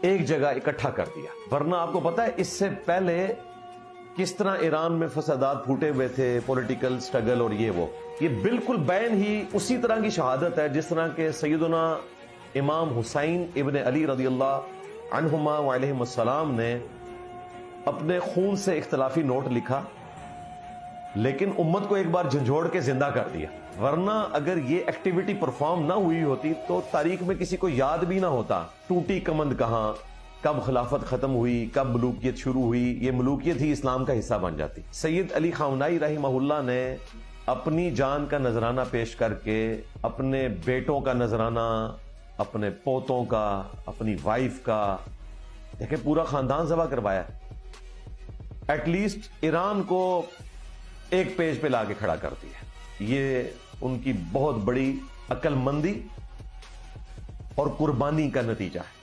ایک جگہ اکٹھا کر دیا. ورنہ آپ کو پتا ہے اس سے پہلے کس طرح ایران میں فسادات پھوٹے ہوئے تھے، پولیٹیکل سٹرگل اور یہ بالکل بین ہی اسی طرح کی شہادت ہے جس طرح کہ سیدنا امام حسین ابن علی رضی اللہ عنہما وعلیہم السلام نے اپنے خون سے اختلافی نوٹ لکھا لیکن امت کو ایک بار جھنجھوڑ کے زندہ کر دیا. ورنہ اگر یہ ایکٹیویٹی پرفارم نہ ہوئی ہوتی تو تاریخ میں کسی کو یاد بھی نہ ہوتا ٹوٹی کمند کہاں، کب خلافت ختم ہوئی، کب ملوکیت شروع ہوئی. یہ ملوکیت ہی اسلام کا حصہ بن جاتی. سید علی خامنائی رحمہ اللہ نے اپنی جان کا نذرانہ پیش کر کے اپنے بیٹوں کا نذرانہ، اپنے پوتوں کا، اپنی وائف کا، دیکھیں پورا خاندان ذبح کروایا. ایٹ لیسٹ ایران کو ایک پیج پہ لا کے کھڑا کر دیا. یہ ان کی بہت بڑی عقل مندی اور قربانی کا نتیجہ ہے.